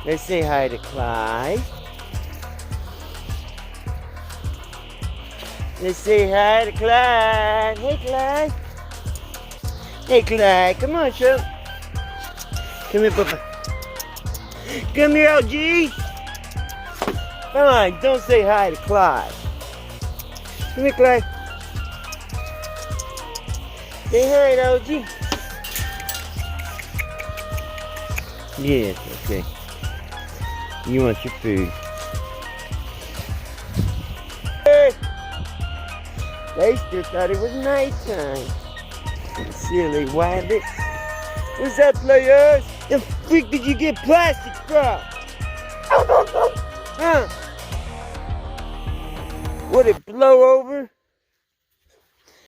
Let's say hi to Clyde. Let's say hi to Clyde. Hey, Clyde. Hey, Clyde. Come on, show. Come here, Papa. Come here, LG. Come on, don't say hi to Clyde. Come here, Clyde. Say hi to LG. Yes, okay. You want your food. Hey! They still thought it was nighttime. Silly wabbit. What's up, players? The freak did you get plastic from? Huh? Would it blow over?